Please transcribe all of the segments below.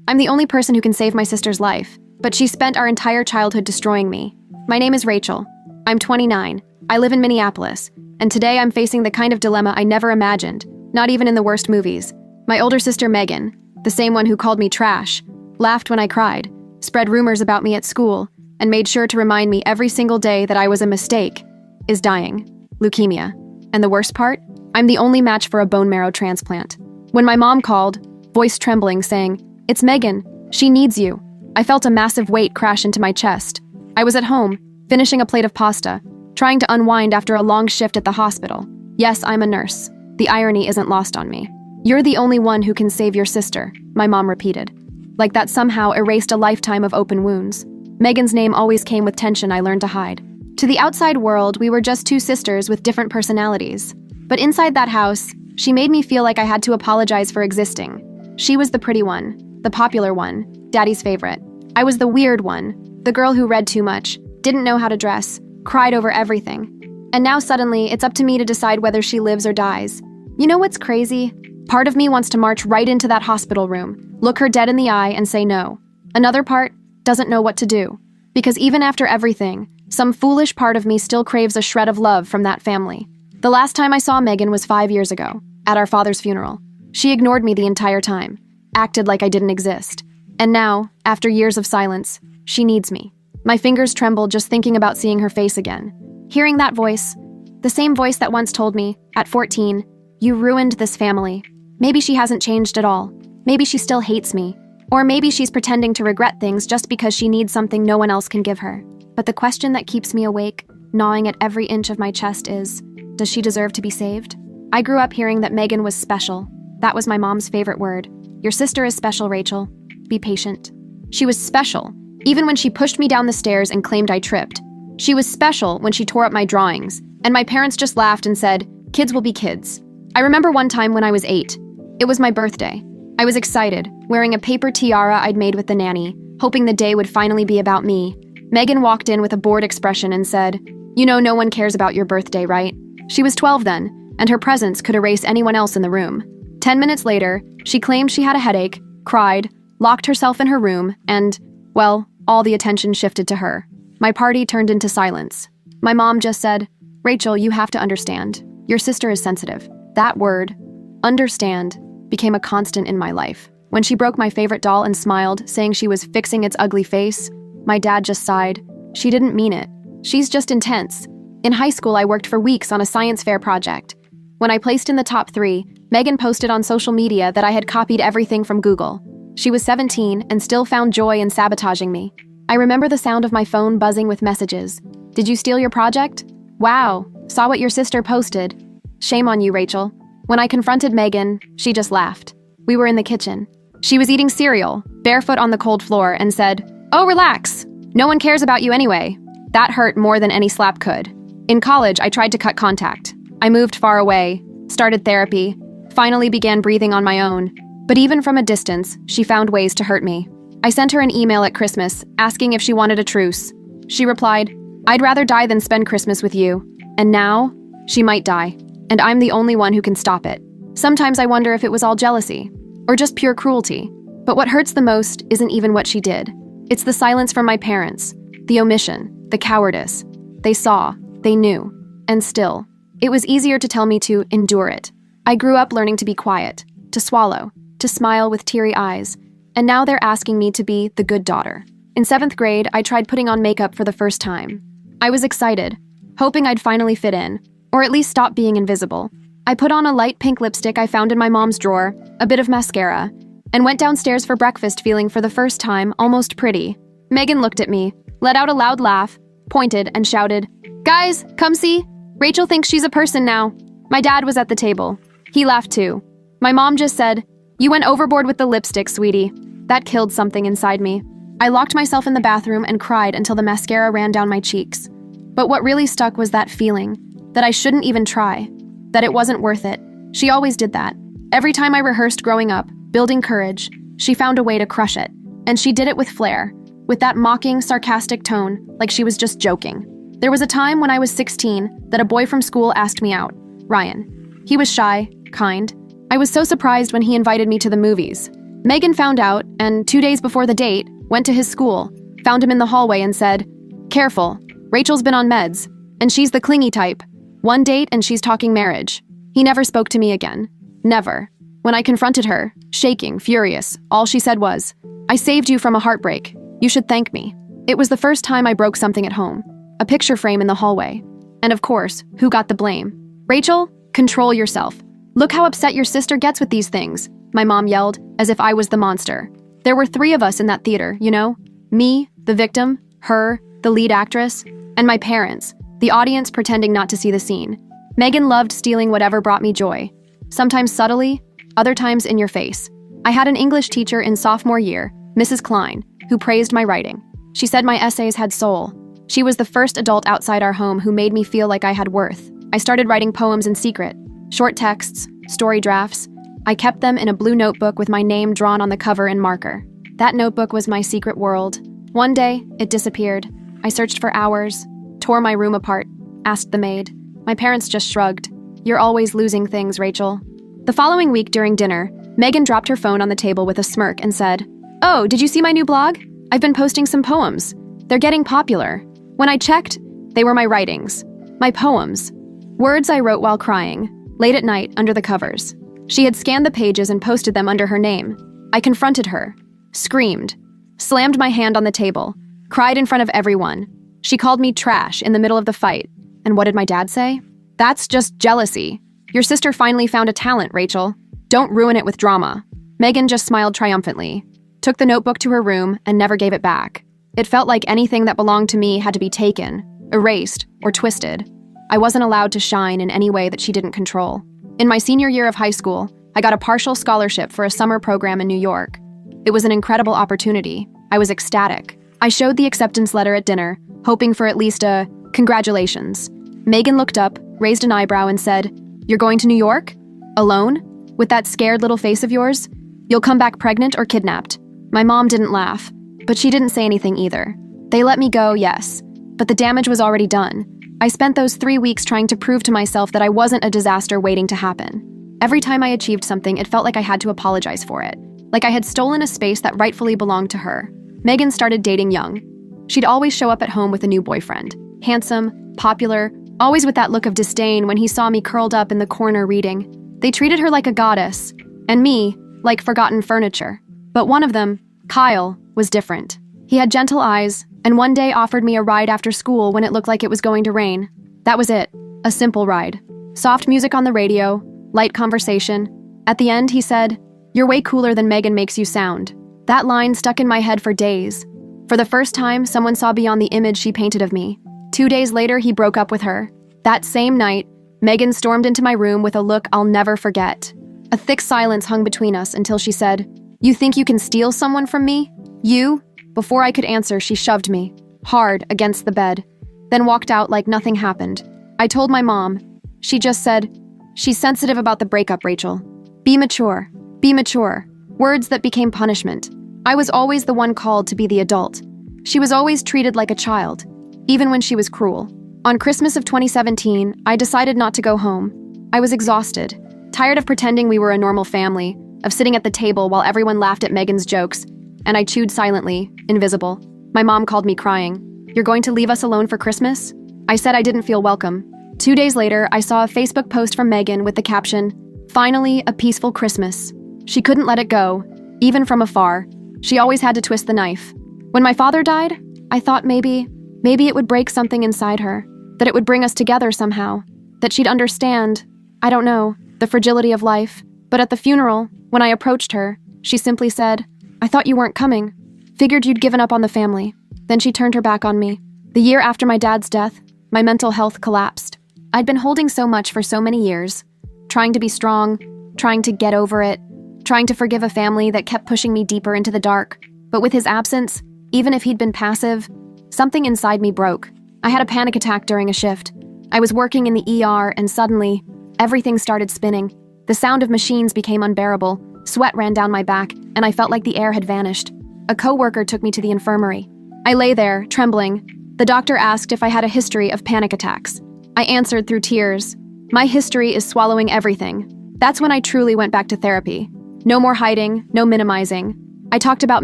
I'm the only person who can save my sister's life, but she spent our entire childhood destroying me. My name is Rachel. I'm 29. I live in Minneapolis, and today I'm facing the kind of dilemma I never imagined, not even in the worst movies. My older sister Megan, the same one who called me trash, laughed when I cried, spread rumors about me at school, and made sure to remind me every single day that I was a mistake, is dying. Leukemia. And the worst part? I'm the only match for a bone marrow transplant. When my mom called, voice trembling, saying, "It's Megan. She needs you," I felt a massive weight crash into my chest. I was at home, finishing a plate of pasta, trying to unwind after a long shift at the hospital. Yes, I'm a nurse. The irony isn't lost on me. "You're the only one who can save your sister," my mom repeated. Like that somehow erased a lifetime of open wounds. Megan's name always came with tension I learned to hide. To the outside world, we were just two sisters with different personalities. But inside that house, she made me feel like I had to apologize for existing. She was the pretty one, the popular one, Daddy's favorite. I was the weird one, the girl who read too much, didn't know how to dress, cried over everything. And now suddenly, it's up to me to decide whether she lives or dies. You know what's crazy? Part of me wants to march right into that hospital room, look her dead in the eye and say no. Another part doesn't know what to do. Because even after everything, some foolish part of me still craves a shred of love from that family. The last time I saw Megan was 5 years ago, at our father's funeral. She ignored me the entire time, acted like I didn't exist. And now, after years of silence, she needs me. My fingers tremble just thinking about seeing her face again. Hearing that voice, the same voice that once told me, at 14, "You ruined this family." Maybe she hasn't changed at all. Maybe she still hates me. Or maybe she's pretending to regret things just because she needs something no one else can give her. But the question that keeps me awake, gnawing at every inch of my chest is, does she deserve to be saved? I grew up hearing that Megan was special. That was my mom's favorite word. "Your sister is special, Rachel. Be patient." She was special, even when she pushed me down the stairs and claimed I tripped. She was special when she tore up my drawings, and my parents just laughed and said, "Kids will be kids." I remember one time when I was 8. It was my birthday. I was excited, wearing a paper tiara I'd made with the nanny, hoping the day would finally be about me. Megan walked in with a bored expression and said, "You know no one cares about your birthday, right?" She was 12 then, and her presence could erase anyone else in the room. 10 minutes later, she claimed she had a headache, cried, locked herself in her room, and, well, all the attention shifted to her. My party turned into silence. My mom just said, "Rachel, you have to understand. Your sister is sensitive." That word, understand, became a constant in my life. When she broke my favorite doll and smiled, saying she was fixing its ugly face, my dad just sighed. She didn't mean it. She's just intense. In high school, I worked for weeks on a science fair project. When I placed in the top 3, Megan posted on social media that I had copied everything from Google. She was 17 and still found joy in sabotaging me. I remember the sound of my phone buzzing with messages. "Did you steal your project? Wow, saw what your sister posted. Shame on you, Rachel." When I confronted Megan, she just laughed. We were in the kitchen. She was eating cereal, barefoot on the cold floor, and said, "Oh, relax. No one cares about you anyway." That hurt more than any slap could. In college, I tried to cut contact. I moved far away, started therapy, finally began breathing on my own. But even from a distance, she found ways to hurt me. I sent her an email at Christmas, asking if she wanted a truce. She replied, "I'd rather die than spend Christmas with you." And now, she might die. And I'm the only one who can stop it. Sometimes I wonder if it was all jealousy, or just pure cruelty. But what hurts the most isn't even what she did. It's the silence from my parents, the omission, the cowardice. They saw, they knew, and still, it was easier to tell me to endure it. I grew up learning to be quiet, to swallow, to smile with teary eyes, and now they're asking me to be the good daughter. In 7th grade, I tried putting on makeup for the first time. I was excited, hoping I'd finally fit in, or at least stop being invisible. I put on a light pink lipstick I found in my mom's drawer, a bit of mascara, and went downstairs for breakfast feeling for the first time almost pretty. Megan looked at me, let out a loud laugh, pointed, and shouted, "Guys, come see! Rachel thinks she's a person now." My dad was at the table. He laughed too. My mom just said, "You went overboard with the lipstick, sweetie." That killed something inside me. I locked myself in the bathroom and cried until the mascara ran down my cheeks. But what really stuck was that feeling, that I shouldn't even try, that it wasn't worth it. She always did that. Every time I rehearsed growing up, building courage, she found a way to crush it. And she did it with flair, with that mocking, sarcastic tone, like she was just joking. There was a time when I was 16 that a boy from school asked me out, Ryan. He was shy, kind. I was so surprised when he invited me to the movies. Megan found out, and 2 days before the date, went to his school, found him in the hallway and said, "Careful, Rachel's been on meds, and she's the clingy type. One date and she's talking marriage." He never spoke to me again. Never. When I confronted her, shaking, furious, all she said was, "I saved you from a heartbreak. You should thank me." It was the first time I broke something at home. A picture frame in the hallway. And of course, who got the blame? "Rachel, control yourself. Look how upset your sister gets with these things," my mom yelled, as if I was the monster. There were 3 of us in that theater, you know? Me, the victim, her, the lead actress, and my parents, the audience pretending not to see the scene. Megan loved stealing whatever brought me joy. Sometimes subtly, other times in your face. I had an English teacher in sophomore year, Mrs. Klein, who praised my writing. She said my essays had soul. She was the first adult outside our home who made me feel like I had worth. I started writing poems in secret, short texts, story drafts. I kept them in a blue notebook with my name drawn on the cover in marker. That notebook was my secret world. One day, it disappeared. I searched for hours, tore my room apart, asked the maid. My parents just shrugged. "You're always losing things, Rachel." The following week during dinner, Megan dropped her phone on the table with a smirk and said, "Oh, did you see my new blog? I've been posting some poems. They're getting popular." When I checked, they were my writings, my poems, words I wrote while crying, late at night under the covers. She had scanned the pages and posted them under her name. I confronted her, screamed, slammed my hand on the table, cried in front of everyone. She called me trash in the middle of the fight. And what did my dad say? "That's just jealousy. Your sister finally found a talent, Rachel. Don't ruin it with drama." Megan just smiled triumphantly, took the notebook to her room, and never gave it back. It felt like anything that belonged to me had to be taken, erased, or twisted. I wasn't allowed to shine in any way that she didn't control. In my senior year of high school, I got a partial scholarship for a summer program in New York. It was an incredible opportunity. I was ecstatic. I showed the acceptance letter at dinner, hoping for at least a "congratulations." Megan looked up, raised an eyebrow, and said, "You're going to New York? Alone? With that scared little face of yours? You'll come back pregnant or kidnapped?" My mom didn't laugh, but she didn't say anything either. They let me go, yes, but the damage was already done. I spent those 3 weeks trying to prove to myself that I wasn't a disaster waiting to happen. Every time I achieved something, it felt like I had to apologize for it, like I had stolen a space that rightfully belonged to her. Megan started dating young. She'd always show up at home with a new boyfriend. Handsome, popular, always with that look of disdain when he saw me curled up in the corner reading. They treated her like a goddess, and me like forgotten furniture. But one of them, Kyle, was different. He had gentle eyes, and one day offered me a ride after school when it looked like it was going to rain. That was it, a simple ride. Soft music on the radio, light conversation. At the end, he said, "You're way cooler than Megan makes you sound." That line stuck in my head for days. For the first time, someone saw beyond the image she painted of me. 2 days later, he broke up with her. That same night, Megan stormed into my room with a look I'll never forget. A thick silence hung between us until she said, "You think you can steal someone from me? You?" Before I could answer, she shoved me, hard, against the bed, then walked out like nothing happened. I told my mom. She just said, "She's sensitive about the breakup, Rachel. Be mature. Be mature." Words that became punishment. I was always the one called to be the adult. She was always treated like a child, even when she was cruel. On Christmas of 2017, I decided not to go home. I was exhausted, tired of pretending we were a normal family, of sitting at the table while everyone laughed at Megan's jokes, and I chewed silently, invisible. My mom called me crying. "You're going to leave us alone for Christmas?" I said I didn't feel welcome. 2 days later, I saw a Facebook post from Megan with the caption, "Finally, a peaceful Christmas." She couldn't let it go, even from afar. She always had to twist the knife. When my father died, I thought maybe it would break something inside her, that it would bring us together somehow, that she'd understand, I don't know, the fragility of life. But at the funeral, when I approached her, she simply said, "I thought you weren't coming. Figured you'd given up on the family." Then she turned her back on me. The year after my dad's death, my mental health collapsed. I'd been holding so much for so many years, trying to be strong, trying to get over it, trying to forgive a family that kept pushing me deeper into the dark. But with his absence, even if he'd been passive, something inside me broke. I had a panic attack during a shift. I was working in the ER, and suddenly, everything started spinning. The sound of machines became unbearable. Sweat ran down my back, and I felt like the air had vanished. A coworker took me to the infirmary. I lay there, trembling. The doctor asked if I had a history of panic attacks. I answered through tears. My history is swallowing everything. That's when I truly went back to therapy. No more hiding, no minimizing. I talked about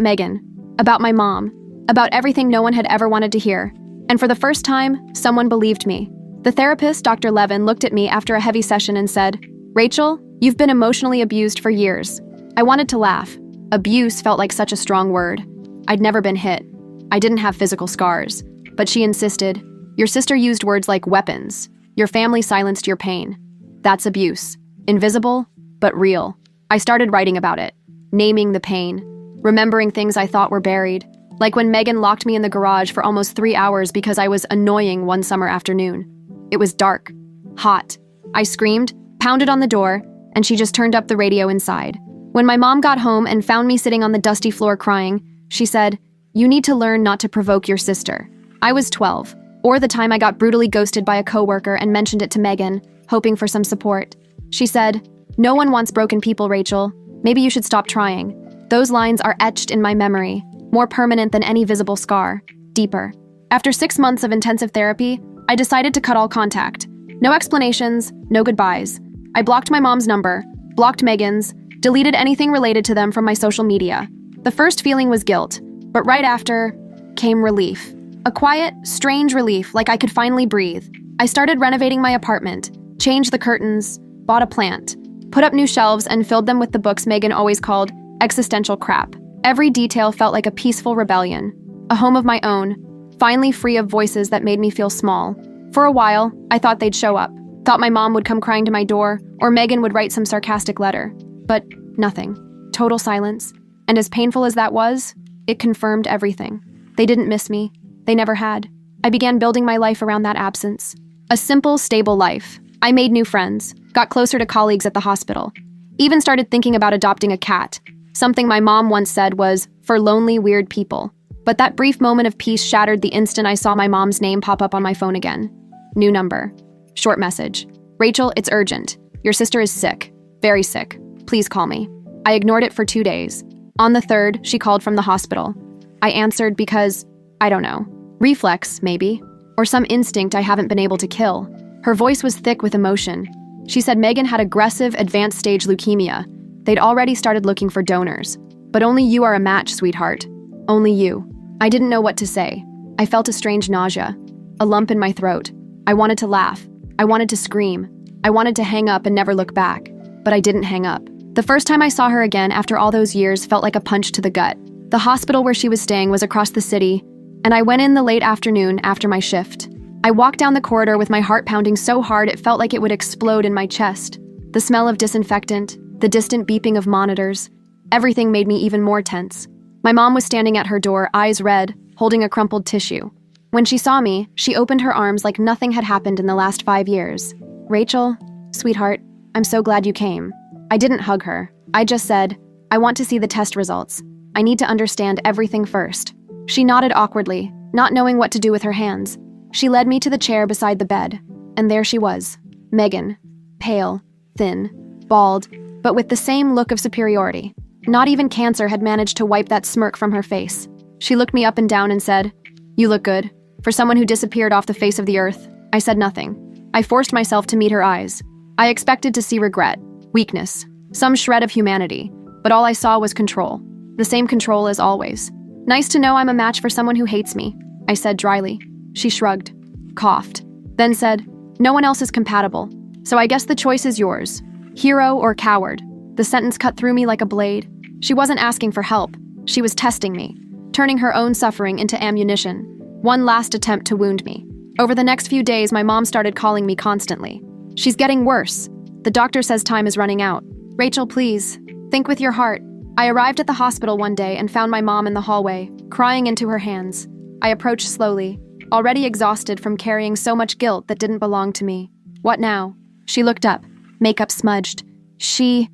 Megan, about my mom, about everything no one had ever wanted to hear. And for the first time, someone believed me. The therapist, Dr. Levin, looked at me after a heavy session and said, "Rachel, you've been emotionally abused for years." I wanted to laugh. Abuse felt like such a strong word. I'd never been hit. I didn't have physical scars. But she insisted, "Your sister used words like weapons. Your family silenced your pain." That's abuse. Invisible, but real. I started writing about it, naming the pain, remembering things I thought were buried, like when Megan locked me in the garage for almost 3 hours because I was annoying one summer afternoon. It was dark, hot. I screamed, pounded on the door, and she just turned up the radio inside. When my mom got home and found me sitting on the dusty floor crying, she said, "You need to learn not to provoke your sister." I was 12, or the time I got brutally ghosted by a coworker and mentioned it to Megan, hoping for some support. She said, "No one wants broken people, Rachel. Maybe you should stop trying." Those lines are etched in my memory, more permanent than any visible scar, deeper. After 6 months of intensive therapy, I decided to cut all contact. No explanations, no goodbyes. I blocked my mom's number, blocked Megan's, deleted anything related to them from my social media. The first feeling was guilt, but right after came relief. A quiet, strange relief, like I could finally breathe. I started renovating my apartment, changed the curtains, bought a plant, put up new shelves, and filled them with the books Megan always called existential crap. Every detail felt like a peaceful rebellion, a home of my own, finally free of voices that made me feel small. For a while, I thought they'd show up, thought my mom would come crying to my door, or Megan would write some sarcastic letter. But nothing. Total silence. And as painful as that was, it confirmed everything. They didn't miss me. They never had. I began building my life around that absence. A simple, stable life. I made new friends, got closer to colleagues at the hospital, even started thinking about adopting a cat. Something my mom once said was, for lonely, weird people. But that brief moment of peace shattered the instant I saw my mom's name pop up on my phone again. New number. Short message. "Rachel, it's urgent. Your sister is sick. Very sick. Please call me." I ignored it for 2 days. On the 3rd, she called from the hospital. I answered because, I don't know, reflex, maybe, or some instinct I haven't been able to kill. Her voice was thick with emotion. She said Megan had aggressive, advanced stage leukemia. They'd already started looking for donors. But only you are a match, sweetheart. Only you. I didn't know what to say. I felt a strange nausea, a lump in my throat. I wanted to laugh. I wanted to scream. I wanted to hang up and never look back. But I didn't hang up. The first time I saw her again after all those years felt like a punch to the gut. The hospital where she was staying was across the city, and I went in the late afternoon after my shift. I walked down the corridor with my heart pounding so hard it felt like it would explode in my chest. The smell of disinfectant, the distant beeping of monitors, everything made me even more tense. My mom was standing at her door, eyes red, holding a crumpled tissue. When she saw me, she opened her arms like nothing had happened in the last 5 years. "Rachel, sweetheart, I'm so glad you came." I didn't hug her. I just said, "I want to see the test results. I need to understand everything first." She nodded awkwardly, not knowing what to do with her hands. She led me to the chair beside the bed, and there she was, Megan, pale, thin, bald, but with the same look of superiority. Not even cancer had managed to wipe that smirk from her face. She looked me up and down and said, "You look good. For someone who disappeared off the face of the earth." I said nothing. I forced myself to meet her eyes. I expected to see regret, weakness, some shred of humanity, but all I saw was control. The same control as always. "Nice to know I'm a match for someone who hates me," I said dryly. She shrugged, coughed, then said, "No one else is compatible, so I guess the choice is yours. Hero or coward." The sentence cut through me like a blade. She wasn't asking for help. She was testing me, turning her own suffering into ammunition. One last attempt to wound me. Over the next few days, my mom started calling me constantly. "She's getting worse. The doctor says time is running out. Rachel, please, think with your heart." I arrived at the hospital one day and found my mom in the hallway, crying into her hands. I approached slowly, already exhausted from carrying so much guilt that didn't belong to me. "What now?" She looked up, makeup smudged. She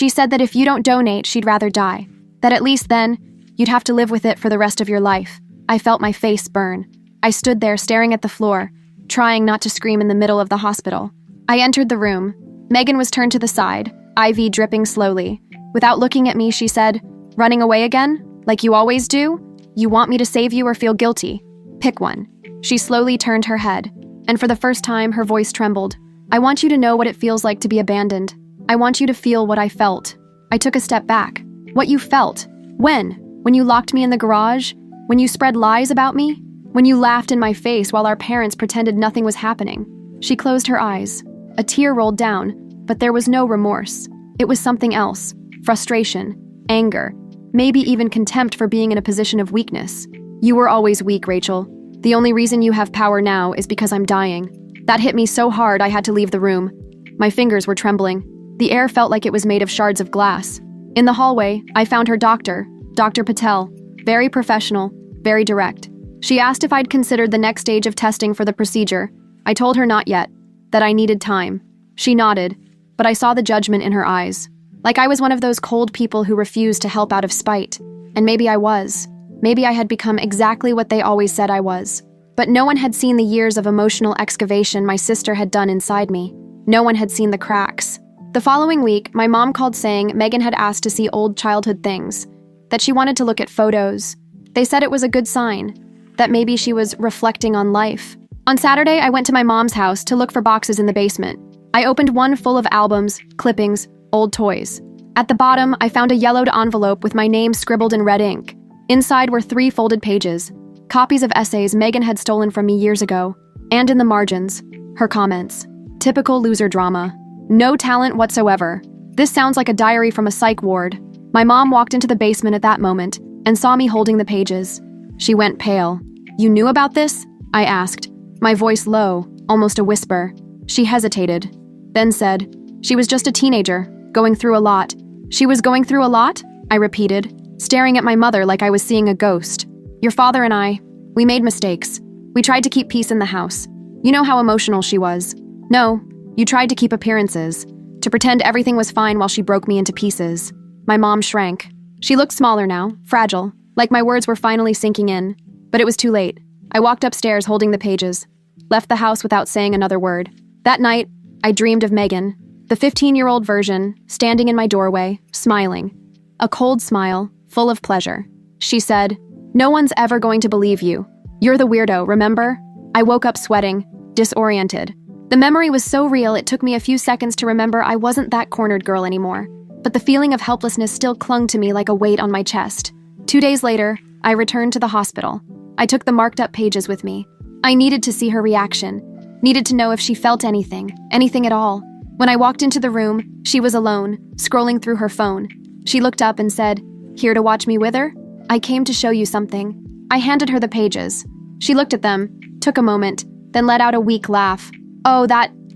said that if you don't donate, she'd rather die. That at least then, you'd have to live with it for the rest of your life. I felt my face burn. I stood there staring at the floor, trying not to scream in the middle of the hospital. I entered the room. Megan was turned to the side, IV dripping slowly. Without looking at me, she said, "Running away again? Like you always do? You want me to save you or feel guilty? Pick one." She slowly turned her head, and for the first time, her voice trembled. "I want you to know what it feels like to be abandoned. I want you to feel what I felt." I took a step back. What you felt? When? When you locked me in the garage? When you spread lies about me? When you laughed in my face while our parents pretended nothing was happening? She closed her eyes. A tear rolled down, but there was no remorse. It was something else. Frustration, anger, maybe even contempt for being in a position of weakness. You were always weak, Rachel. The only reason you have power now is because I'm dying. That hit me so hard I had to leave the room. My fingers were trembling. The air felt like it was made of shards of glass. In the hallway, I found her doctor, Dr. Patel. Very professional, very direct. She asked if I'd considered the next stage of testing for the procedure. I told her not yet, that I needed time. She nodded, but I saw the judgment in her eyes. Like I was one of those cold people who refused to help out of spite. And maybe I was. Maybe I had become exactly what they always said I was. But no one had seen the years of emotional excavation my sister had done inside me. No one had seen the cracks. The following week, my mom called saying Megan had asked to see old childhood things, that she wanted to look at photos. They said it was a good sign, that maybe she was reflecting on life. On Saturday, I went to my mom's house to look for boxes in the basement. I opened one full of albums, clippings, old toys. At the bottom, I found a yellowed envelope with my name scribbled in red ink. Inside were 3 folded pages, copies of essays Megan had stolen from me years ago, and in the margins, her comments. Typical loser drama. No talent whatsoever. This sounds like a diary from a psych ward. My mom walked into the basement at that moment and saw me holding the pages. She went pale. "You knew about this?" I asked, my voice low, almost a whisper. She hesitated, then said, "She was just a teenager, going through a lot." "She was going through a lot?" I repeated, staring at my mother like I was seeing a ghost. "Your father and I, we made mistakes. We tried to keep peace in the house. You know how emotional she was. No, you tried to keep appearances, to pretend everything was fine while she broke me into pieces." My mom shrank. She looked smaller now, fragile, like my words were finally sinking in. But it was too late. I walked upstairs holding the pages, left the house without saying another word. That night, I dreamed of Megan, the 15-year-old version, standing in my doorway, smiling. A cold smile, full of pleasure. She said, "No one's ever going to believe you. You're the weirdo, remember?" I woke up sweating, disoriented. The memory was so real it took me a few seconds to remember I wasn't that cornered girl anymore. But the feeling of helplessness still clung to me like a weight on my chest. 2 days later, I returned to the hospital. I took the marked-up pages with me. I needed to see her reaction, needed to know if she felt anything at all. When I walked into the room, she was alone, scrolling through her phone. She looked up and said, "Here to watch me wither? I came to show you something." I handed her the pages. She looked at them, took a moment, then let out a weak laugh. "Oh,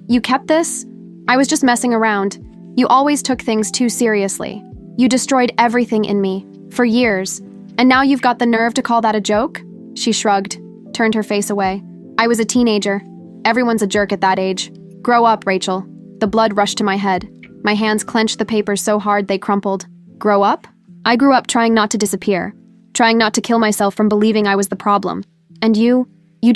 you kept this? I was just messing around. You always took things too seriously. You destroyed everything in me, for years. And now you've got the nerve to call that a joke?" She shrugged, turned her face away. "I was a teenager. Everyone's a jerk at that age. Grow up, Rachel." The blood rushed to my head. My hands clenched the papers so hard they crumpled. Grow up? I grew up trying not to disappear, trying not to kill myself from believing I was the problem. And you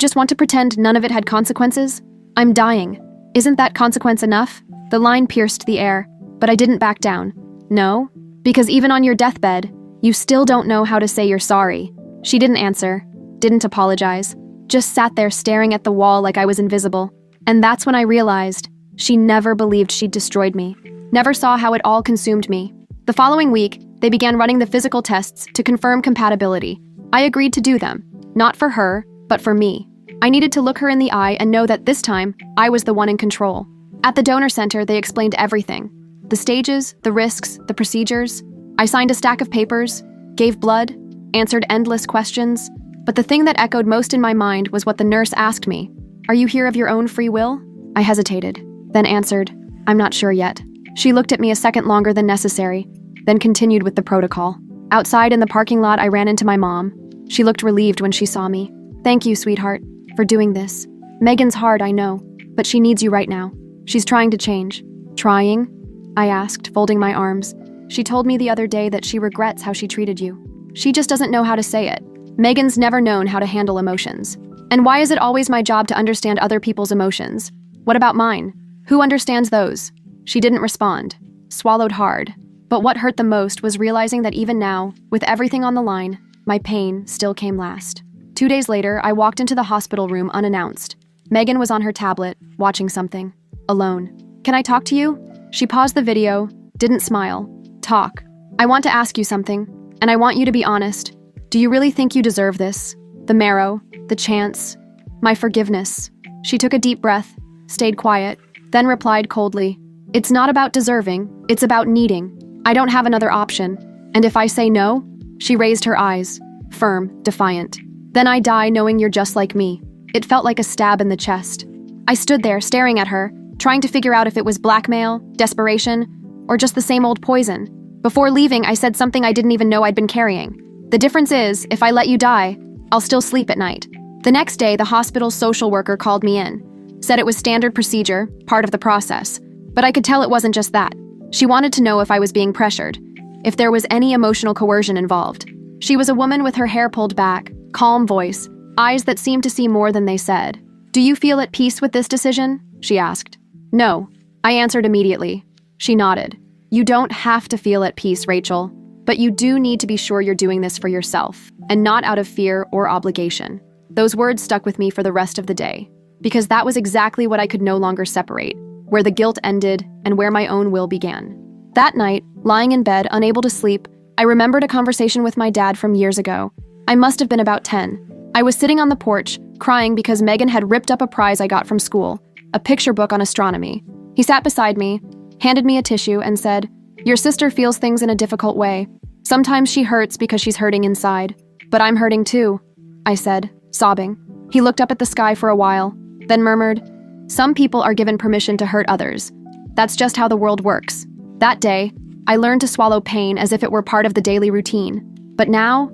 just want to pretend none of it had consequences? I'm dying. Isn't that consequence enough? The line pierced the air, but I didn't back down. No? Because even on your deathbed, you still don't know how to say you're sorry. She didn't answer, didn't apologize, just sat there staring at the wall like I was invisible. And that's when I realized she never believed she'd destroyed me, never saw how it all consumed me. The following week, they began running the physical tests to confirm compatibility. I agreed to do them, not for her, but for me. I needed to look her in the eye and know that this time, I was the one in control. At the donor center, they explained everything. The stages, the risks, the procedures. I signed a stack of papers, gave blood, answered endless questions. But the thing that echoed most in my mind was what the nurse asked me. "Are you here of your own free will?" I hesitated, then answered, "I'm not sure yet." She looked at me a second longer than necessary, then continued with the protocol. Outside in the parking lot, I ran into my mom. She looked relieved when she saw me. "Thank you, sweetheart, for doing this. Megan's hard, I know, but she needs you right now. She's trying to change." "Trying?" I asked, folding my arms. "She told me the other day that she regrets how she treated you. She just doesn't know how to say it. Megan's never known how to handle emotions. And why is it always my job to understand other people's emotions? What about mine? Who understands those?" She didn't respond, swallowed hard. But what hurt the most was realizing that even now, with everything on the line, my pain still came last. 2 days later, I walked into the hospital room unannounced. Megan was on her tablet, watching something. Alone. "Can I talk to you?" She paused the video, didn't smile, Talk. I want to ask you something, and I want you to be honest. Do you really think you deserve this? The marrow, the chance, my forgiveness. She took a deep breath, stayed quiet, then replied coldly, "It's not about deserving, it's about needing. I don't have another option. And if I say no," she raised her eyes, firm, defiant, "then I die knowing you're just like me." It felt like a stab in the chest. I stood there staring at her, trying to figure out if it was blackmail, desperation, or just the same old poison. Before leaving, I said something I didn't even know I'd been carrying. The difference is, if I let you die, I'll still sleep at night. The next day, the hospital's social worker called me in, said it was standard procedure, part of the process. But I could tell it wasn't just that. She wanted to know if I was being pressured, if there was any emotional coercion involved. She was a woman with her hair pulled back, calm voice, eyes that seemed to see more than they said. "Do you feel at peace with this decision?" she asked. "No," I answered immediately. She nodded. "You don't have to feel at peace, Rachel, but you do need to be sure you're doing this for yourself, and not out of fear or obligation." Those words stuck with me for the rest of the day, because that was exactly what I could no longer separate, where the guilt ended and where my own will began. That night, lying in bed, unable to sleep, I remembered a conversation with my dad from years ago. I must have been about 10. I was sitting on the porch, crying because Megan had ripped up a prize I got from school, a picture book on astronomy. He sat beside me, handed me a tissue, and said, "Your sister feels things in a difficult way. Sometimes she hurts because she's hurting inside. But I'm hurting too," I said, sobbing. He looked up at the sky for a while, then murmured, "Some people are given permission to hurt others. That's just how the world works." That day, I learned to swallow pain as if it were part of the daily routine. But now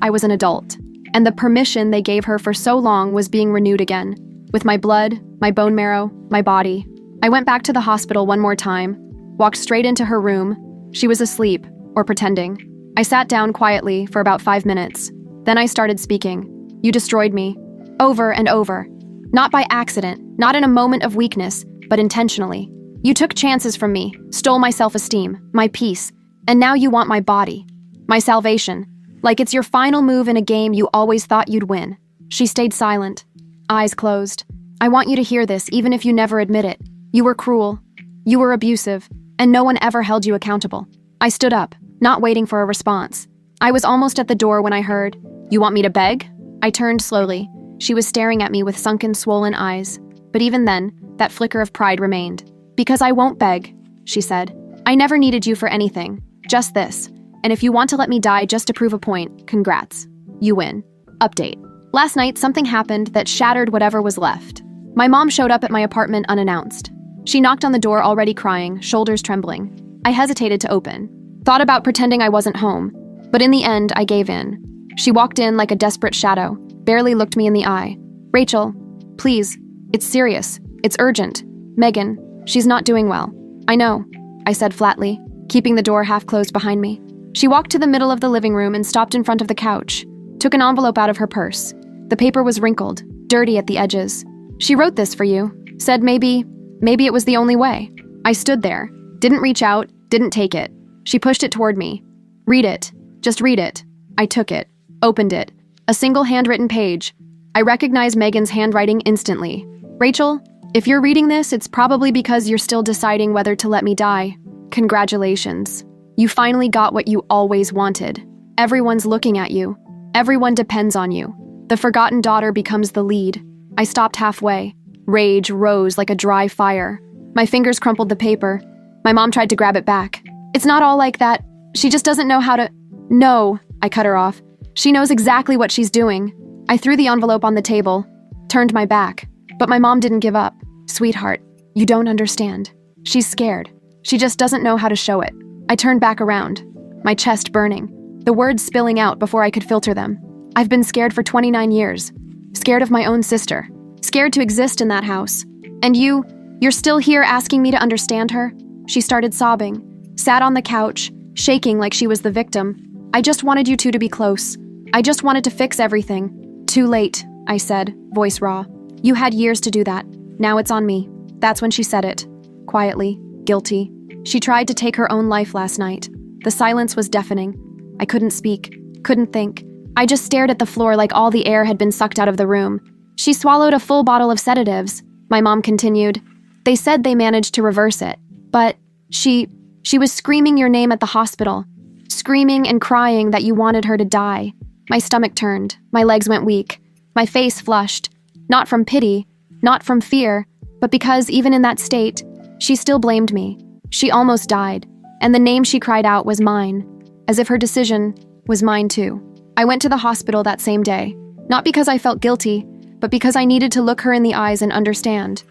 I was an adult, and the permission they gave her for so long was being renewed again, with my blood, my bone marrow, my body. I went back to the hospital one more time, walked straight into her room. She was asleep, or pretending. I sat down quietly for about 5 minutes. Then I started speaking. "You destroyed me." Over and over. Not by accident, not in a moment of weakness, but intentionally. "You took chances from me, stole my self-esteem, my peace, and now you want my body, my salvation, like it's your final move in a game you always thought you'd win." She stayed silent, eyes closed. "I want you to hear this, even if you never admit it. You were cruel, you were abusive, and no one ever held you accountable." I stood up, not waiting for a response. I was almost at the door when I heard, "You want me to beg?" I turned slowly. She was staring at me with sunken, swollen eyes. But even then, that flicker of pride remained. "Because I won't beg," she said. "I never needed you for anything, just this. And if you want to let me die just to prove a point, congrats. You win. Update. Last night, something happened that shattered whatever was left. My mom showed up at my apartment unannounced. She knocked on the door already crying, shoulders trembling. I hesitated to open. Thought about pretending I wasn't home. But in the end, I gave in. She walked in like a desperate shadow, barely looked me in the eye. "Rachel, please, it's serious. It's urgent. Megan, she's not doing well." "I know," I said flatly, keeping the door half closed behind me. She walked to the middle of the living room and stopped in front of the couch, took an envelope out of her purse. The paper was wrinkled, dirty at the edges. "She wrote this for you, said maybe it was the only way." I stood there, didn't reach out, didn't take it. She pushed it toward me. "Read it. Just read it." I took it, opened it. A single handwritten page. I recognized Megan's handwriting instantly. "Rachel, if you're reading this, it's probably because you're still deciding whether to let me die. Congratulations. You finally got what you always wanted. Everyone's looking at you. Everyone depends on you. The forgotten daughter becomes the lead." I stopped halfway. Rage rose like a dry fire. My fingers crumpled the paper. My mom tried to grab it back. "It's not all like that. She just doesn't know how to—" "No," I cut her off. "She knows exactly what she's doing." I threw the envelope on the table, turned my back. But my mom didn't give up. "Sweetheart, you don't understand. She's scared. She just doesn't know how to show it." I turned back around, my chest burning, the words spilling out before I could filter them. "I've been scared for 29 years. Scared of my own sister. Scared to exist in that house. And you're still here asking me to understand her?" She started sobbing, sat on the couch, shaking like she was the victim. "I just wanted you two to be close. I just wanted to fix everything." "Too late," I said, voice raw. "You had years to do that. Now it's on me." That's when she said it. Quietly, guilty. She tried to take her own life last night. The silence was deafening. I couldn't speak, couldn't think. I just stared at the floor like all the air had been sucked out of the room. "She swallowed a full bottle of sedatives," my mom continued. "They said they managed to reverse it. But she She was screaming your name at the hospital, screaming and crying that you wanted her to die. My stomach turned, my legs went weak, my face flushed, not from pity, not from fear, but because even in that state, she still blamed me. She almost died, and the name she cried out was mine, as if her decision was mine too. I went to the hospital that same day, not because I felt guilty, but because I needed to look her in the eyes and understand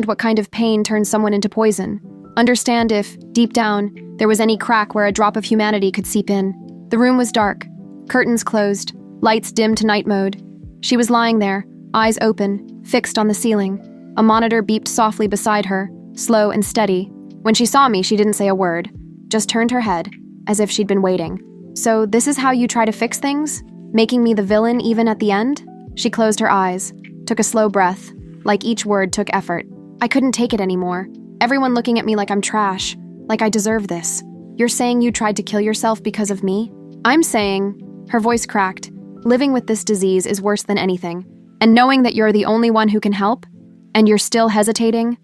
what kind of pain turns someone into poison, understand if, deep down, there was any crack where a drop of humanity could seep in. The room was dark, curtains closed, lights dimmed to night mode. She was lying there, eyes open, fixed on the ceiling. A monitor beeped softly beside her, slow and steady. When she saw me, she didn't say a word, just turned her head, as if she'd been waiting. "So this is how you try to fix things? Making me the villain even at the end?" She closed her eyes, took a slow breath, like each word took effort. I couldn't take it anymore. Everyone looking at me like I'm trash, like I deserve this. "You're saying you tried to kill yourself because of me?" "I'm saying," her voice cracked, "living with this disease is worse than anything. And knowing that you're the only one who can help, and you're still hesitating.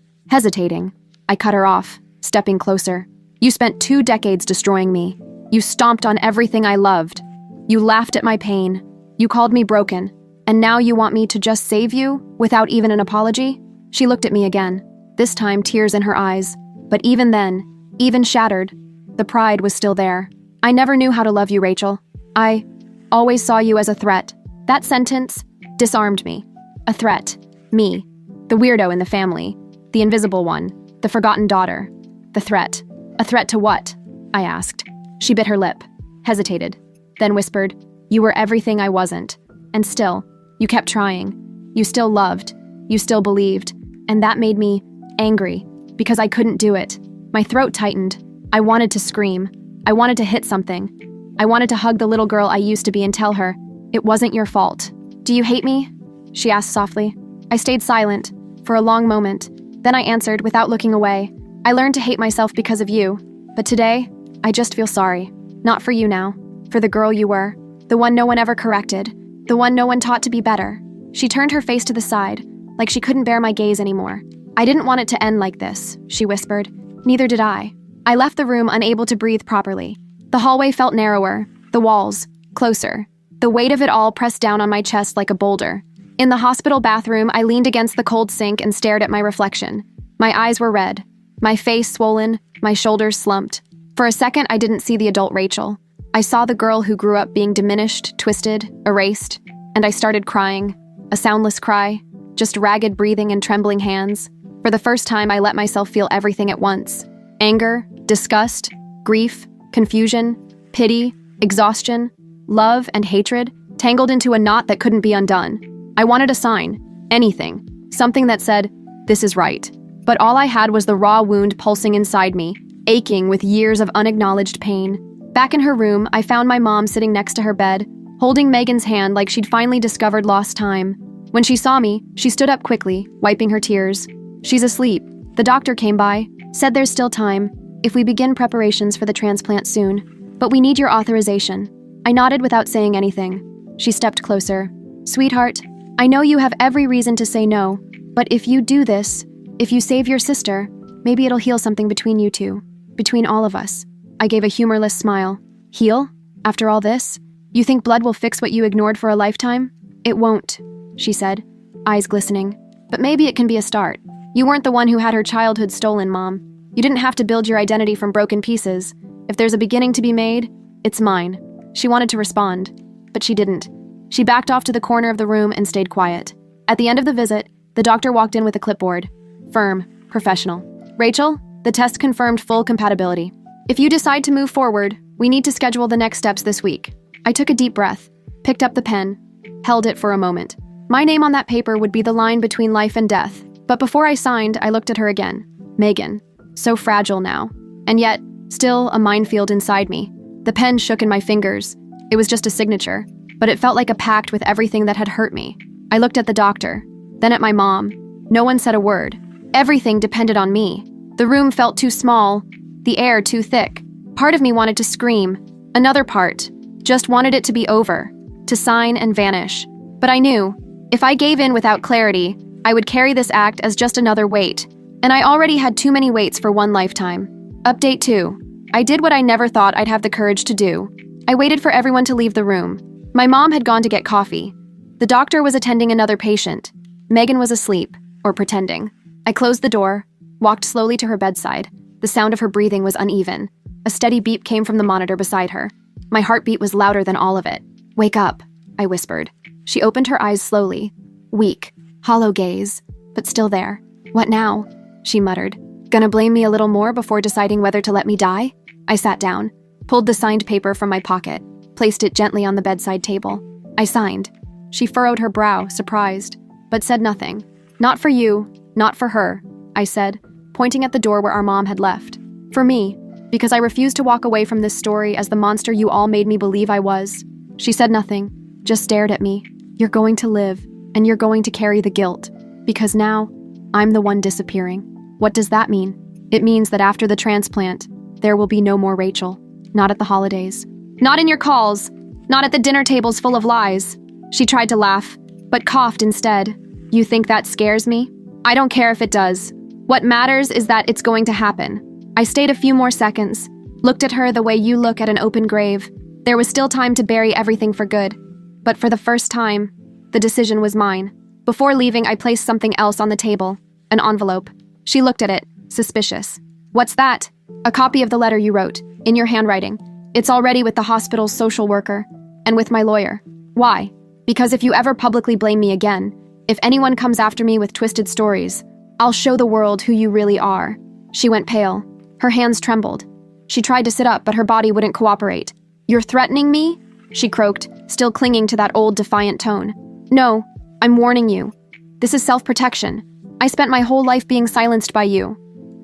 I cut her off, stepping closer. "You spent 2 decades destroying me. You stomped on everything I loved. You laughed at my pain. You called me broken. And now you want me to just save you, without even an apology?" She looked at me again, this time tears in her eyes. But even then, even shattered, the pride was still there. "I never knew how to love you, Rachel. I always saw you as a threat." That sentence disarmed me. A threat. Me. The weirdo in the family. The invisible one. The forgotten daughter. The threat. A threat to what? I asked. She bit her lip, hesitated, then whispered, "You were everything I wasn't. And still, you kept trying. You still loved. You still believed. And that made me angry, because I couldn't do it. My throat tightened. I wanted to scream. I wanted to hit something. I wanted to hug the little girl I used to be and tell her, it wasn't your fault." "Do you hate me?" she asked softly. I stayed silent, for a long moment. Then I answered without looking away. "I learned to hate myself because of you. But today, I just feel sorry. Not for you now. For the girl you were. The one no one ever corrected. The one no one taught to be better." She turned her face to the side, like she couldn't bear my gaze anymore. "I didn't want it to end like this," she whispered. "Neither did I." I left the room unable to breathe properly. The hallway felt narrower, the walls closer. The weight of it all pressed down on my chest like a boulder. In the hospital bathroom, I leaned against the cold sink and stared at my reflection. My eyes were red, my face swollen, my shoulders slumped. For a second, I didn't see the adult Rachel. I saw the girl who grew up being diminished, twisted, erased, and I started crying. A soundless cry, just ragged breathing and trembling hands. For the first time, I let myself feel everything at once. Anger, disgust, grief, confusion, pity, exhaustion, love, and hatred, tangled into a knot that couldn't be undone. I wanted a sign, anything, something that said, "This is right." But all I had was the raw wound pulsing inside me, aching with years of unacknowledged pain. Back in her room, I found my mom sitting next to her bed, holding Megan's hand like she'd finally discovered lost time. When she saw me, she stood up quickly, wiping her tears. "She's asleep. The doctor came by, said there's still time, if we begin preparations for the transplant soon. But we need your authorization." I nodded without saying anything. She stepped closer. "Sweetheart, I know you have every reason to say no, but if you do this, if you save your sister, maybe it'll heal something between you two, between all of us." I gave a humorless smile. "Heal? After all this? You think blood will fix what you ignored for a lifetime?" "It won't," she said, eyes glistening. "But maybe it can be a start. You weren't the one who had her childhood stolen, Mom. You didn't have to build your identity from broken pieces. If there's a beginning to be made, it's mine." She wanted to respond, but she didn't. She backed off to the corner of the room and stayed quiet. At the end of the visit, the doctor walked in with a clipboard. Firm, professional. "Rachel, the test confirmed full compatibility. If you decide to move forward, we need to schedule the next steps this week." I took a deep breath, picked up the pen, held it for a moment. My name on that paper would be the line between life and death. But before I signed, I looked at her again. Megan. So fragile now. And yet, still a minefield inside me. The pen shook in my fingers. It was just a signature, but it felt like a pact with everything that had hurt me. I looked at the doctor, then at my mom. No one said a word. Everything depended on me. The room felt too small, the air too thick. Part of me wanted to scream. Another part just wanted it to be over, to sign and vanish. But I knew, if I gave in without clarity, I would carry this act as just another weight. And I already had too many weights for one lifetime. Update 2. I did what I never thought I'd have the courage to do. I waited for everyone to leave the room. My mom had gone to get coffee. The doctor was attending another patient. Megan was asleep, or pretending. I closed the door, walked slowly to her bedside. The sound of her breathing was uneven. A steady beep came from the monitor beside her. My heartbeat was louder than all of it. "Wake up," I whispered. She opened her eyes slowly. Weak, hollow gaze, but still there. "What now?" she muttered. "Gonna blame me a little more before deciding whether to let me die?" I sat down, pulled the signed paper from my pocket, placed it gently on the bedside table. I signed. She furrowed her brow, surprised, but said nothing. "Not for you, not for her," I said, pointing at the door where our mom had left. "For me, because I refuse to walk away from this story as the monster you all made me believe I was." She said nothing, just stared at me. "You're going to live, and you're going to carry the guilt, because now, I'm the one disappearing." What does that mean? It means that after the transplant, there will be no more Rachel. Not at the holidays. Not in your calls. Not at the dinner tables full of lies. She tried to laugh, but coughed instead. "You think that scares me? I don't care if it does. What matters is that it's going to happen." I stayed a few more seconds, looked at her the way you look at an open grave. There was still time to bury everything for good. But for the first time, the decision was mine. Before leaving, I placed something else on the table, an envelope. She looked at it, suspicious. "What's that?" "A copy of the letter you wrote, in your handwriting. It's already with the hospital's social worker, and with my lawyer." "Why?" "Because if you ever publicly blame me again, if anyone comes after me with twisted stories, I'll show the world who you really are." She went pale. Her hands trembled. She tried to sit up, but her body wouldn't cooperate. "You're threatening me?" she croaked, still clinging to that old defiant tone. "No, I'm warning you. This is self-protection. I spent my whole life being silenced by you.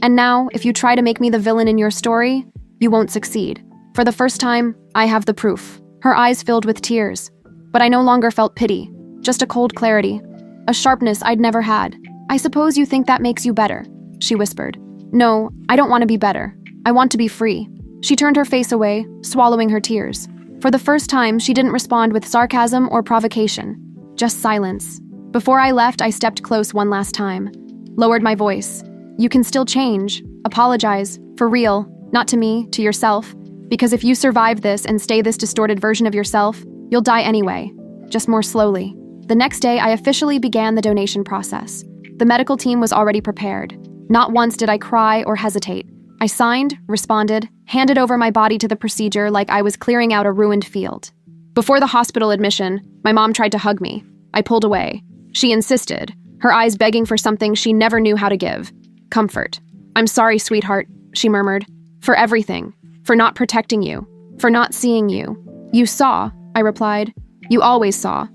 And now, if you try to make me the villain in your story, you won't succeed. For the first time, I have the proof." Her eyes filled with tears. But I no longer felt pity, just a cold clarity, a sharpness I'd never had. "I suppose you think that makes you better," she whispered. "No, I don't want to be better. I want to be free." She turned her face away, swallowing her tears. For the first time, she didn't respond with sarcasm or provocation, just silence. Before I left, I stepped close one last time, lowered my voice. "You can still change, apologize, for real, not to me, to yourself, because if you survive this and stay this distorted version of yourself, you'll die anyway, just more slowly." The next day, I officially began the donation process. The medical team was already prepared. Not once did I cry or hesitate. I signed, responded, handed over my body to the procedure like I was clearing out a ruined field. Before the hospital admission, my mom tried to hug me. I pulled away. She insisted, her eyes begging for something she never knew how to give: comfort. "I'm sorry, sweetheart," she murmured, "for everything, for not protecting you, for not seeing you." "You saw," I replied. "You always saw.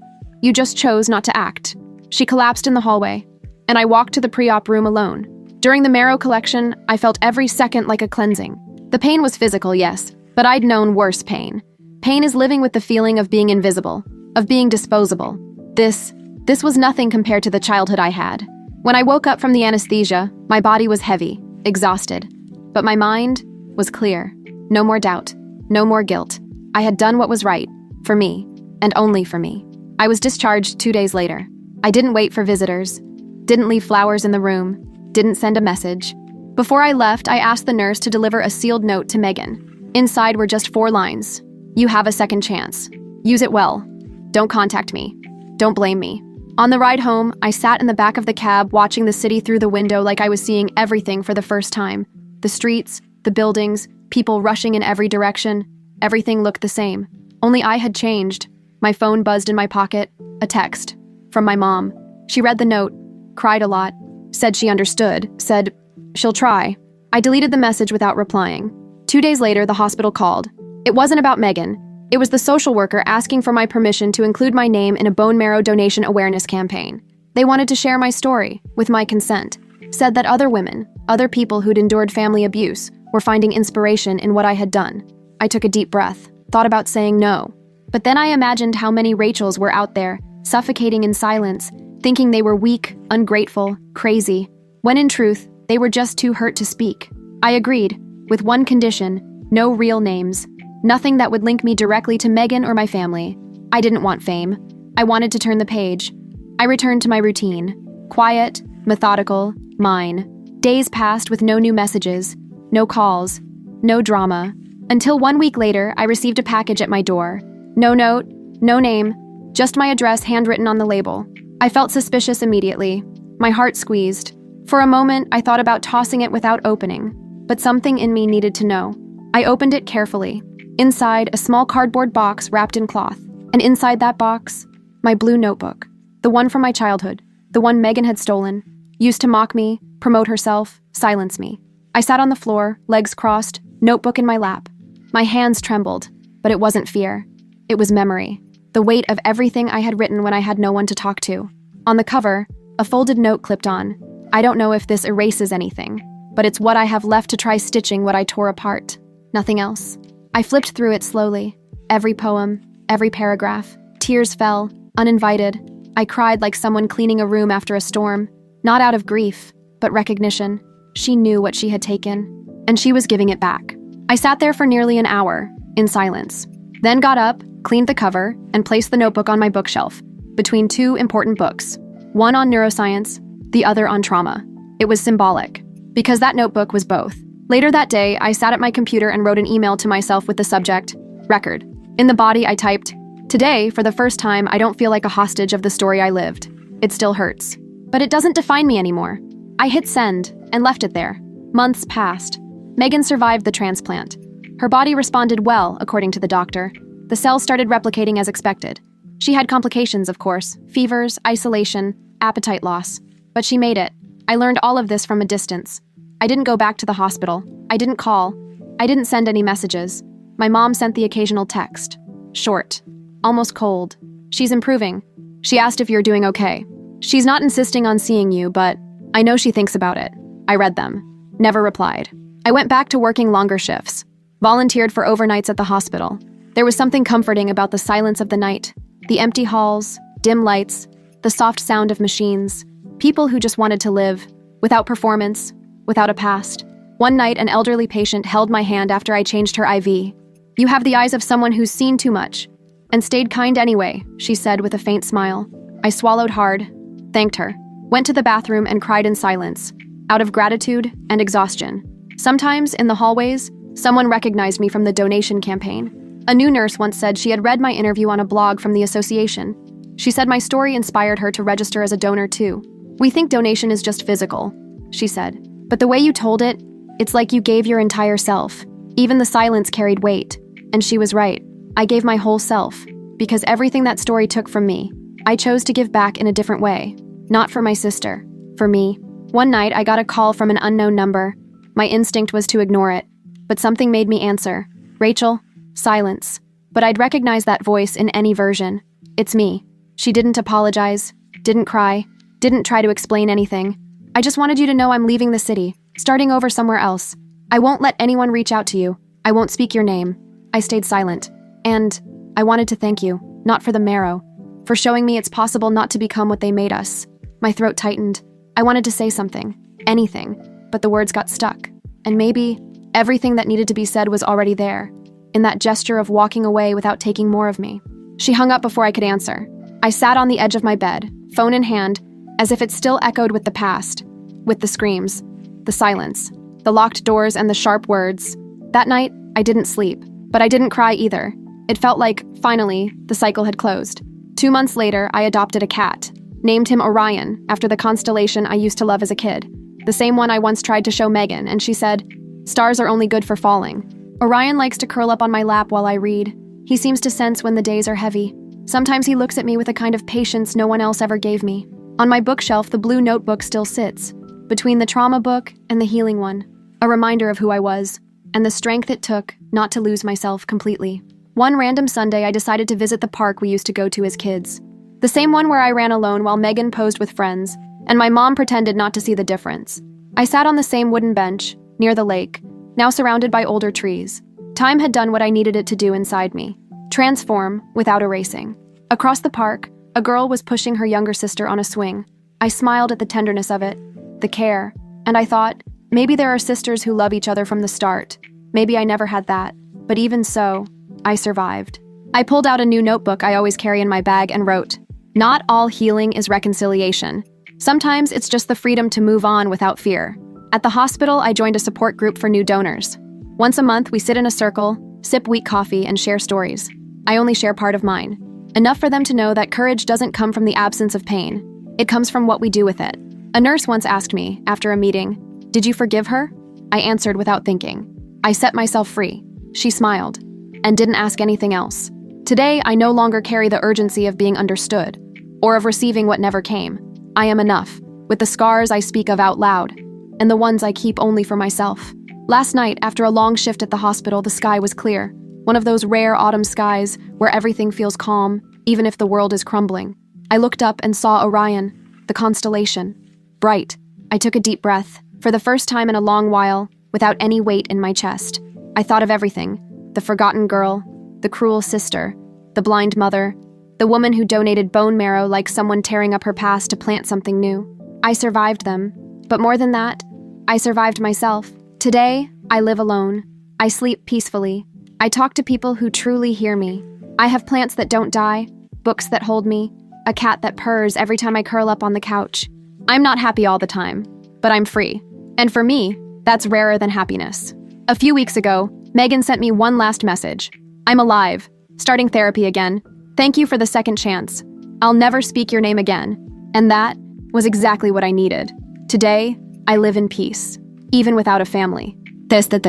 You just chose not to act." She collapsed in the hallway, and I walked to the pre-op room alone. During the marrow collection, I felt every second like a cleansing. The pain was physical, yes, but I'd known worse pain. Pain is living with the feeling of being invisible, of being disposable. This was nothing compared to the childhood I had. When I woke up from the anesthesia, my body was heavy, exhausted, but my mind was clear. No more doubt, no more guilt. I had done what was right, for me, and only for me. I was discharged 2 days later. I didn't wait for visitors, didn't leave flowers in the room, didn't send a message. Before I left, I asked the nurse to deliver a sealed note to Megan. Inside were just 4 lines. "You have a second chance. Use it well. Don't contact me. Don't blame me." On the ride home, I sat in the back of the cab watching the city through the window like I was seeing everything for the first time. The streets, the buildings, people rushing in every direction. Everything looked the same. Only I had changed. My phone buzzed in my pocket. A text. From my mom. She read the note, cried a lot, said she understood, said, "She'll try." I deleted the message without replying. 2 days later, the hospital called. It wasn't about Megan. It was the social worker asking for my permission to include my name in a bone marrow donation awareness campaign. They wanted to share my story, with my consent. Said that other women, other people who'd endured family abuse, were finding inspiration in what I had done. I took a deep breath, thought about saying no. But then I imagined how many Rachels were out there, suffocating in silence, thinking they were weak, ungrateful, crazy, when in truth, they were just too hurt to speak. I agreed, with one condition: no real names. Nothing that would link me directly to Megan or my family. I didn't want fame. I wanted to turn the page. I returned to my routine. Quiet, methodical, mine. Days passed with no new messages. no calls, no drama. Until 1 week later, I received a package at my door. No note, no name, just my address handwritten on the label. I felt suspicious immediately. My heart squeezed. For a moment, I thought about tossing it without opening, but something in me needed to know. I opened it carefully. Inside, a small cardboard box wrapped in cloth. And inside that box, my blue notebook. The one from my childhood. The one Megan had stolen. Used to mock me, promote herself, silence me. I sat on the floor, legs crossed, notebook in my lap. My hands trembled, but it wasn't fear. It was memory. The weight of everything I had written when I had no one to talk to. On the cover, a folded note clipped on. I don't know if this erases anything, but it's what I have left to try stitching what I tore apart. Nothing else. I flipped through it slowly. Every poem, every paragraph. Tears fell, uninvited. I cried like someone cleaning a room after a storm. Not out of grief, but recognition. She knew what she had taken, and she was giving it back. I sat there for nearly an hour, in silence. Then got up, cleaned the cover, and placed the notebook on my bookshelf, between two important books. One on neuroscience, the other on trauma. It was symbolic, because that notebook was both. Later that day, I sat at my computer and wrote an email to myself with the subject, record. In the body, I typed, "Today, for the first time, I don't feel like a hostage of the story I lived. It still hurts. But it doesn't define me anymore." I hit send and left it there. Months passed. Megan survived the transplant. Her body responded well, according to the doctor. The cells started replicating as expected. She had complications, of course, fevers, isolation, appetite loss. But she made it. I learned all of this from a distance. I didn't go back to the hospital. I didn't call. I didn't send any messages. My mom sent the occasional text. Short. Almost cold. "She's improving. She asked if you're doing okay. She's not insisting on seeing you, but I know she thinks about it." I read them. Never replied. I went back to working longer shifts. Volunteered for overnights at the hospital. There was something comforting about the silence of the night. The empty halls, dim lights, the soft sound of machines. People who just wanted to live, without performance, without a past. One night, an elderly patient held my hand after I changed her IV. "You have the eyes of someone who's seen too much, and stayed kind anyway," she said with a faint smile. I swallowed hard, thanked her, went to the bathroom and cried in silence, out of gratitude and exhaustion. Sometimes, in the hallways, someone recognized me from the donation campaign. A new nurse once said she had read my interview on a blog from the association. She said my story inspired her to register as a donor too. "We think donation is just physical," she said. "But the way you told it, it's like you gave your entire self. Even the silence carried weight." And she was right. I gave my whole self, because everything that story took from me, I chose to give back in a different way. Not for my sister, for me. One night, I got a call from an unknown number. My instinct was to ignore it, but something made me answer. "Rachel." Silence. But I'd recognize that voice in any version. "It's me." She didn't apologize, didn't cry, didn't try to explain anything. "I just wanted you to know I'm leaving the city, starting over somewhere else. I won't let anyone reach out to you. I won't speak your name." I stayed silent. And I wanted to thank you, not for the marrow, for showing me it's possible not to become what they made us. My throat tightened. I wanted to say something, anything, but the words got stuck. And maybe everything that needed to be said was already there, in that gesture of walking away without taking more of me. She hung up before I could answer. I sat on the edge of my bed, phone in hand, as if it still echoed with the past, with the screams, the silence, the locked doors and the sharp words. That night, I didn't sleep, but I didn't cry either. It felt like, finally, the cycle had closed. 2 months later, I adopted a cat, named him Orion, after the constellation I used to love as a kid. The same one I once tried to show Megan, and she said, "Stars are only good for falling." Orion likes to curl up on my lap while I read. He seems to sense when the days are heavy. Sometimes he looks at me with a kind of patience no one else ever gave me. On my bookshelf, the blue notebook still sits, between the trauma book and the healing one, a reminder of who I was, and the strength it took not to lose myself completely. One random Sunday, I decided to visit the park we used to go to as kids. The same one where I ran alone while Megan posed with friends, and my mom pretended not to see the difference. I sat on the same wooden bench, near the lake, now surrounded by older trees. Time had done what I needed it to do inside me. Transform without erasing. Across the park, a girl was pushing her younger sister on a swing. I smiled at the tenderness of it, the care, and I thought, maybe there are sisters who love each other from the start. Maybe I never had that, but even so, I survived. I pulled out a new notebook I always carry in my bag and wrote, "Not all healing is reconciliation. Sometimes it's just the freedom to move on without fear." At the hospital, I joined a support group for new donors. Once a month, we sit in a circle, sip weak coffee, and share stories. I only share part of mine. Enough for them to know that courage doesn't come from the absence of pain. It comes from what we do with it. A nurse once asked me, after a meeting, "Did you forgive her?" I answered without thinking. I set myself free. She smiled, and didn't ask anything else. Today, I no longer carry the urgency of being understood, or of receiving what never came. I am enough, with the scars I speak of out loud, and the ones I keep only for myself. Last night, after a long shift at the hospital, the sky was clear. One of those rare autumn skies where everything feels calm, even if the world is crumbling. I looked up and saw Orion, the constellation. Bright. I took a deep breath, for the first time in a long while, without any weight in my chest. I thought of everything. The forgotten girl, the cruel sister, the blind mother, the woman who donated bone marrow like someone tearing up her past to plant something new. I survived them, but more than that, I survived myself. Today, I live alone. I sleep peacefully. I talk to people who truly hear me. I have plants that don't die, books that hold me, a cat that purrs every time I curl up on the couch. I'm not happy all the time, but I'm free. And for me, that's rarer than happiness. A few weeks ago, Megan sent me one last message. "I'm alive, starting therapy again. Thank you for the second chance. I'll never speak your name again." And that was exactly what I needed. Today, I live in peace, even without a family. Teste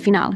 final.